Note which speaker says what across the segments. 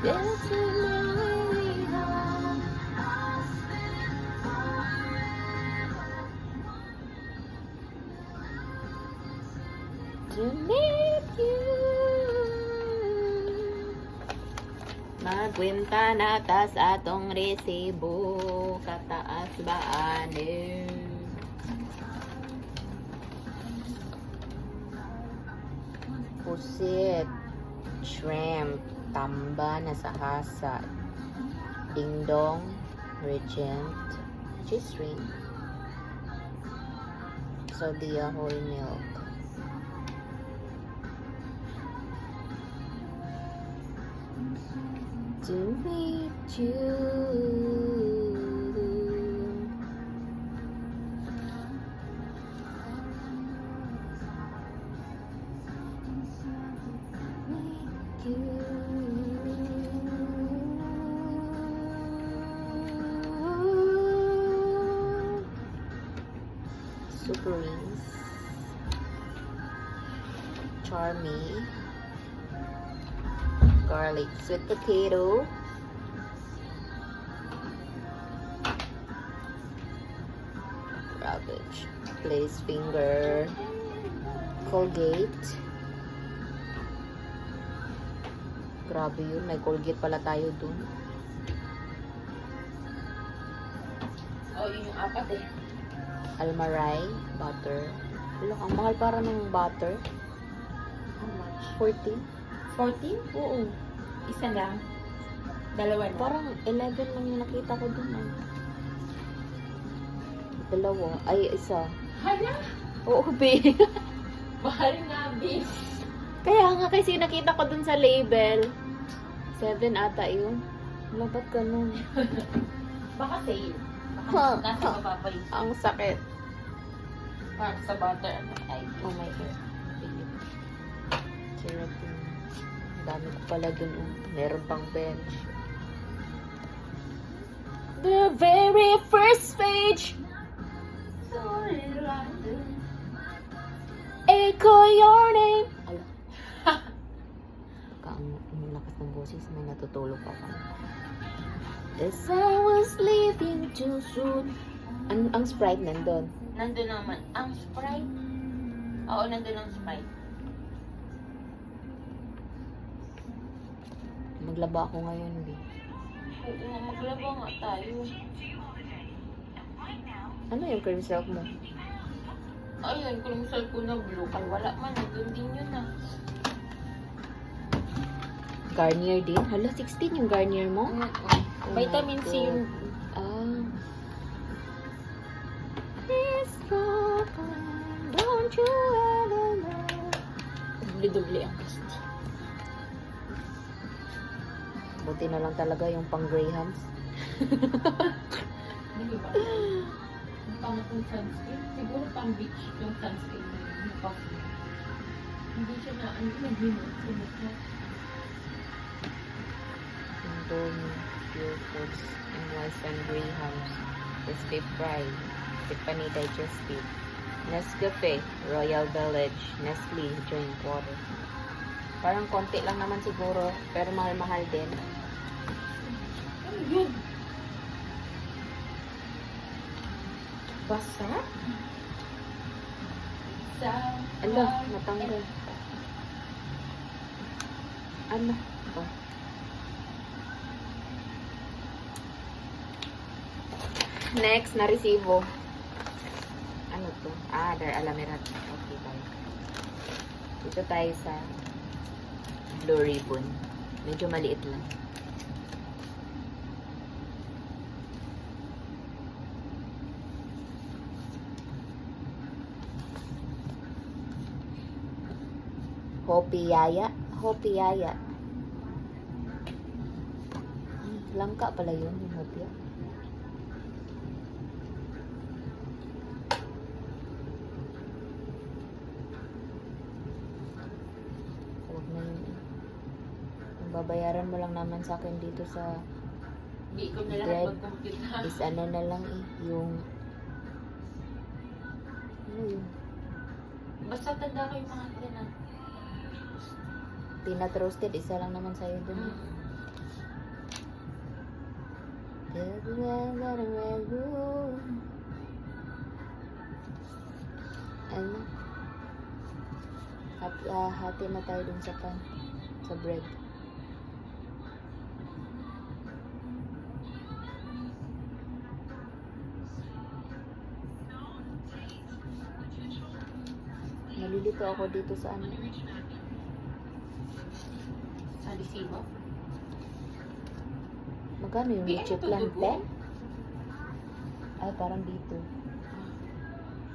Speaker 1: Dancing really hard to meet you. Magkwenta na ta sa atong resibo. Kataas ba ano? Pusit, shrimp, tamba na sa hasa, dingdong, regent, cheese ring, sodia whole milk. To meet you. Superings, Charmy, garlic, sweet potato, cabbage, place finger, Colgate. Grabe yun, may Colgate pala tayo dun.
Speaker 2: Oh, yun yung apat eh.
Speaker 1: Almaray, butter. Wala, ang mahal para ng butter.
Speaker 2: How much?
Speaker 1: 14?
Speaker 2: 14?
Speaker 1: Oo.
Speaker 2: Isa lang. Dalawa na.
Speaker 1: Parang 11 lang yung nakita ko dun. Ay. Dalawa. Ay, isa.
Speaker 2: Hala!
Speaker 1: Oo, be.
Speaker 2: Mahal nga, bis.
Speaker 1: Kaya nga kasi nakita ko dun sa label. 7 ata yun. Wala, ba't ganun?
Speaker 2: Baka sale.
Speaker 1: Ha,
Speaker 2: Baka nasa
Speaker 1: ha.
Speaker 2: baba pa yung
Speaker 1: Ang sakit.
Speaker 2: para sa butter. Ay,
Speaker 1: Oh my God. Sarap yun. Ang dami ko pala dun. Oh. Meron pang bench. The very first page.
Speaker 2: Sorry, London.
Speaker 1: Echo your name. Ala. Pagka ang lakas ng boses, may natutulog ako. As I was leaving too soon. Ang Sprite nandun.
Speaker 2: Nandun naman. Ang Sprite. Oo, nandun ang Sprite.
Speaker 1: Maglaba ako ngayon, B.
Speaker 2: Oo, maglaba nga tayo.
Speaker 1: Ano yung cream silk mo?
Speaker 2: Ayun, kung misal ko na blue. Ay, wala man. Nandun din yun ah.
Speaker 1: Garnier din? Hala, 16 yung Garnier mo? Oh
Speaker 2: Vitamin
Speaker 1: my
Speaker 2: C
Speaker 1: God.
Speaker 2: yung...
Speaker 1: Ah. This problem, don't you ever know.
Speaker 2: Dubli-dubli ang cast.
Speaker 1: Buti na lang talaga yung pang Grahams.
Speaker 2: Hindi ba? Pang itong sunscreen? Siguro pang beach yung sunscreen. Hindi siya na, ano, nag-hinot sa mukha.
Speaker 1: Indomie, Pure Foods, Wise and Grahams, Crispy Fry, Tiffany Digestive, Nescafe, Royal Village, Nestle, Drink Water. Parang konti lang naman siguro, pero mahal-mahal din.
Speaker 2: Ano yun? Basa? Sa...
Speaker 1: Ala, natanggal. Ano? Oh. Next na resibo. Ano to? Ah, Dar Alamerat. Okay, tayo. Dito tayo sa Blue Ribbon. Medyo maliit lang. Hopiyaya. Hopiyaya. Langka pala yun, yung hopya. Huwag na yun. Ang babayaran mo lang naman sa akin dito sa
Speaker 2: Hindi ko na lahat
Speaker 1: Bread
Speaker 2: mag-compute ha.
Speaker 1: is ano na lang eh, yung ano yun?
Speaker 2: Basta tanda ko yung mga tinan.
Speaker 1: Peanut roasted, isa lang naman sa'yo dun.
Speaker 2: Mm.
Speaker 1: Ano? Hati na tayo dun sa pan. Sa bread. Nalilito ako dito sa ano.
Speaker 2: Sa resibo.
Speaker 1: Magkano yung
Speaker 2: Di,
Speaker 1: leche
Speaker 2: ano to,
Speaker 1: plan?
Speaker 2: dugo?
Speaker 1: 10? Ay, parang dito.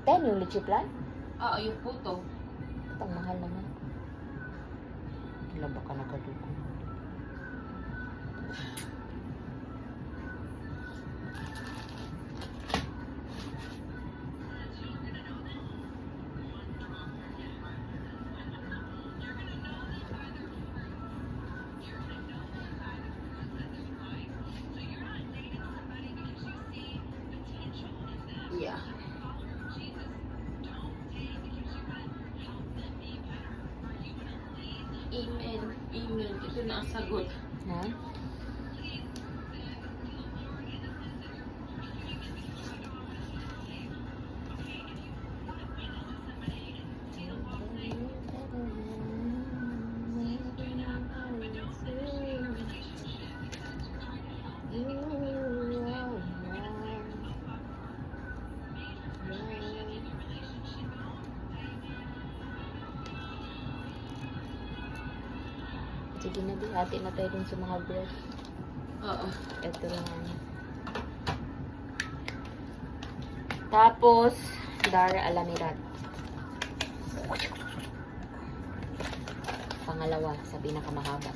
Speaker 1: 10 yung leche plan?
Speaker 2: Oo, yung puto.
Speaker 1: Ito, ang mahal naman. Wala baka nakadugo.
Speaker 2: Yeah. Amen. Amen. Ito na ang sagot.
Speaker 1: Ha? Sige na, di. Hati na tayo dun sa mga bread.
Speaker 2: Oo.
Speaker 1: Ito lang ano. Tapos, Dara Alamirat. Pangalawa, sa pinakamahaba.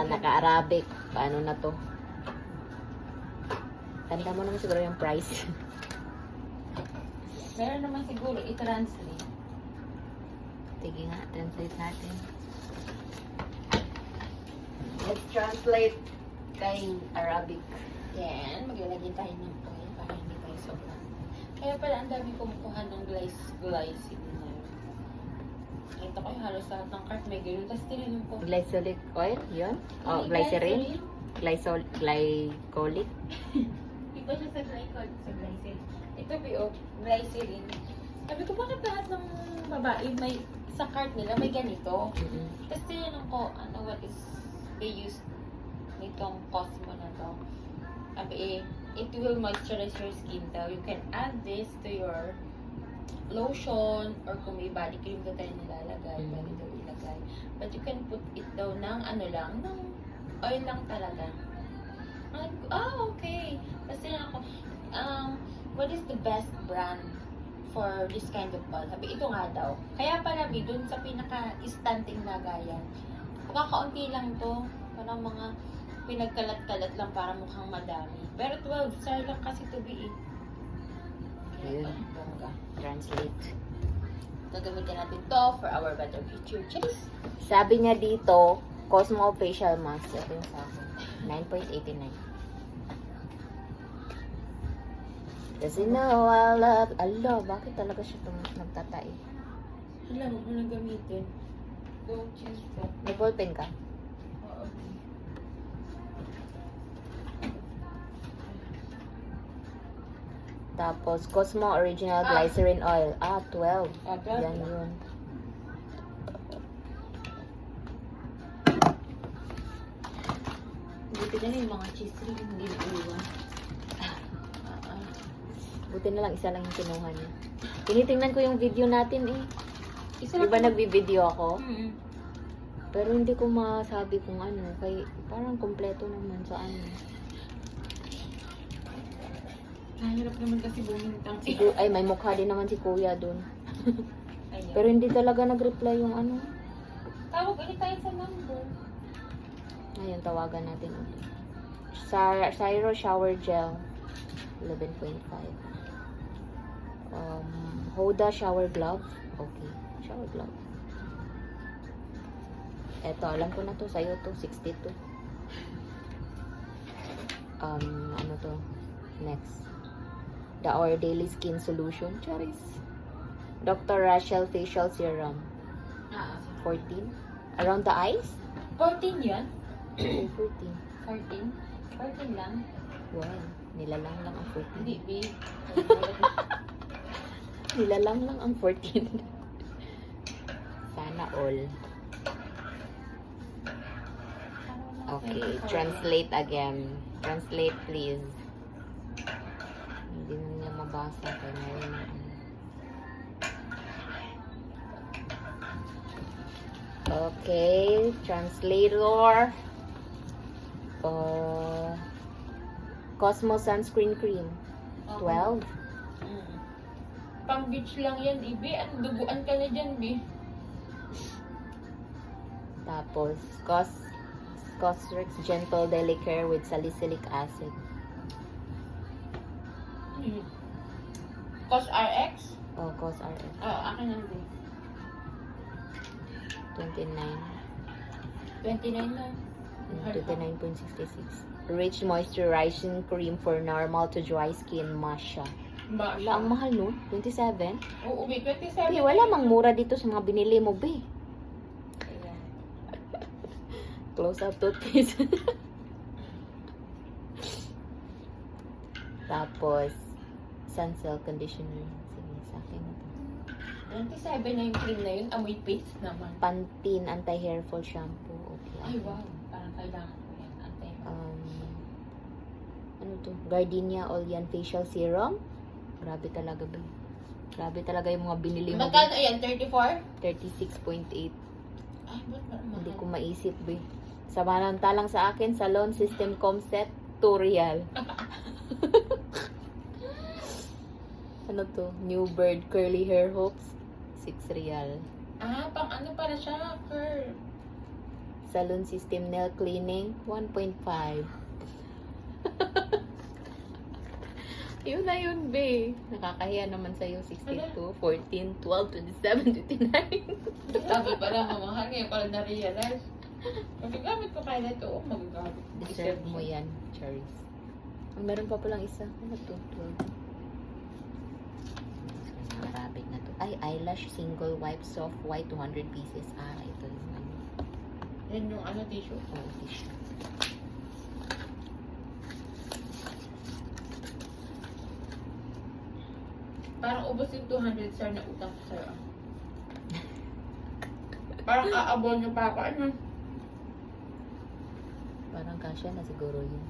Speaker 1: Naka-Arabic. Paano na to? Tanda mo naman siguro yung price.
Speaker 2: Meron naman siguro i-translate.
Speaker 1: Sige nga, translate natin. Let's translate kay Arabic.
Speaker 2: Then, maglalagyan tayo ng oil para hindi tayo sobrang. Kaya pala ang dami kumukuha ng glycerin na yun. Ito ko halos lahat ng cart may ganun. Tapos tinanong ko.
Speaker 1: Glycolic oil, yun? Oh, glycerin? Glycolic?
Speaker 2: Iba siya sa glycerin. Ito po, glycerin. Sabi ko, bakit lahat ng babae may sa cart nila may ganito?
Speaker 1: Mm-mm.
Speaker 2: Tapos tinanong ko, what is they use nitong Cosmo na to? Sabi it will moisturize your skin daw. You can add this to your lotion or kung may body cream na tayo nilalagay, pwede daw ilagay. But you can put it daw ng ng oil lang talaga. Okay. Tapos tinanong ko, what is the best brand for this kind of oil? Sabi, ito nga daw. Kaya pala, dun sa pinaka-istanting lagayan, kakaunti lang to. Parang mga pinagkalat-kalat lang para mukhang madami. Pero 12 star lang kasi to be
Speaker 1: Ayun.
Speaker 2: Bongga.
Speaker 1: Translate.
Speaker 2: Gagamitin natin to for our better future. Cheers!
Speaker 1: Sabi niya dito, Cosmo Facial Mask. Ito yung sa akin. 9.89. Kasi know I love. Ala, bakit talaga siya nagtatay?
Speaker 2: Hala, huwag mo na gamitin. Don't choose that.
Speaker 1: May ballpen ka?
Speaker 2: Oo.
Speaker 1: Tapos, Cosmo Original Glycerin Oil. 12.
Speaker 2: 12.
Speaker 1: Yan yun.
Speaker 2: Buti na yung mga cheese ring, hindi na iwan.
Speaker 1: Buti na lang, isa lang yung kinuha niya. Tinitingnan ko yung video natin eh.
Speaker 2: Isa
Speaker 1: Di ba nagbibideo ako?
Speaker 2: Mm-hmm.
Speaker 1: Pero hindi ko masabi kung ano. Kay, parang kompleto naman sa ano.
Speaker 2: Nahirap naman kasi bumintang
Speaker 1: Ay, may mukha din naman si kuya dun.
Speaker 2: Ayan.
Speaker 1: Pero hindi talaga nag-reply yung ano.
Speaker 2: Tawag ulit tayo sa number.
Speaker 1: Ngayon, tawagan natin ulit. Syro Shower Gel. 11.5. Hoda Shower Glove. Okay. Shower Glove. Eto, alam ko na to. Sa'yo to. 62. Ano to? Next. The Our Daily Skin Solution. Charis. Dr. Rachel Facial Serum. 14. Around the eyes?
Speaker 2: 14 yan?
Speaker 1: 14.
Speaker 2: 14? 14 lang?
Speaker 1: Well, nilalang lang ang 14.
Speaker 2: Hindi, babe.
Speaker 1: Nilalang lang ang 14. Sana all. Okay, translate again. Translate please. Hindi na niya mabasa kaya ngayon. Okay, translator. Cosmo sunscreen cream. 12.
Speaker 2: Pang beach lang yan, Ibe. Ang duguan ka na dyan, Bi.
Speaker 1: Tapos, Cosrx Gentle Daily Care with Salicylic Acid.
Speaker 2: Cos RX?
Speaker 1: Oh, Cosrx.
Speaker 2: Oo, akin lang din.
Speaker 1: 29.
Speaker 2: 29 na.
Speaker 1: 29.66. Rich Moisturizing Cream for Normal to Dry Skin, Masha.
Speaker 2: Ba
Speaker 1: Wala, ang mahal nun. 27.
Speaker 2: Oo, Bi. 27.
Speaker 1: Be, wala mang mura dito sa mga binili mo, be.
Speaker 2: Ayan.
Speaker 1: Close up toothpaste. Tapos, Suncell Conditioner. Sige, sa akin na to.
Speaker 2: 27 na yung cream na yun. Amoy paste naman.
Speaker 1: Pantene Anti-Hair Fall Shampoo. Okay.
Speaker 2: Ay, wow. Parang kailangan ko yan. Antay mo.
Speaker 1: Ano to? Gardenia All Yan Facial Serum. Grabe talaga ba? Grabe talaga yung mga binili mo.
Speaker 2: Magkano yan? 34?
Speaker 1: 36.8.
Speaker 2: Ay, ba't parang
Speaker 1: Hindi
Speaker 2: mahal?
Speaker 1: ko maisip, be. Samantalang sa akin, Salon System Comset, 2 real. Ano to? New Bird Curly Hair Hooks, 6 real.
Speaker 2: Ah, pang ano para siya? Curl.
Speaker 1: Salon System Nail Cleaning, 1.5. Yun na yun, be. Nakakahiya naman sa'yo, 62, 14, 12, 27, 29.
Speaker 2: Sabi pa lang, mamahal ngayon ko lang na-realize. Magagamit ko kaya na ito. Oh, magagamit.
Speaker 1: Deserve mo yan, Charis. Meron pa palang isa. Ano to? 12. Marabit na to. Ay, eyelash single wipe soft white 200 pieces. Ah, ito yung ano.
Speaker 2: Yan yung ano, tissue.
Speaker 1: Oh, tissue.
Speaker 2: Parang ubos yung 200 sir na utang ko sir. Parang aabon nyo pa ako. Ano?
Speaker 1: Parang kasya na siguro yun.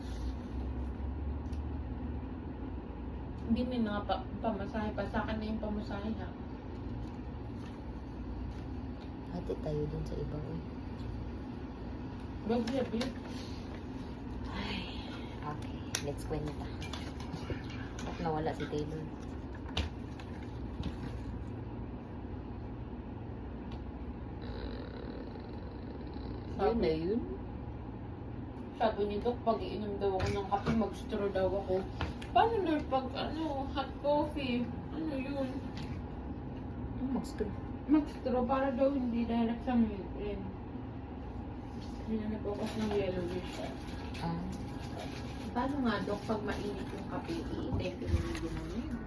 Speaker 2: Hindi may mga pamasahe pa. Sa akin na yung pamasahe ha.
Speaker 1: Hati tayo dun sa iba.
Speaker 2: Wag sabi.
Speaker 1: Ay, okay. Let's kwenta. At nawala si Taylor. Yun na yun.
Speaker 2: Sabi ni Doc, pag iinom daw ako ng kape, mag-straw daw ako. Paano Lord, pag hot coffee? Ano yun?
Speaker 1: Mag-straw.
Speaker 2: Mag-straw para daw hindi direct sa migraine. Hindi na nag-focus ng yellowish siya.
Speaker 1: Ah.
Speaker 2: Paano nga Doc, pag mainit yung kape, i-intay ko yung ginawa.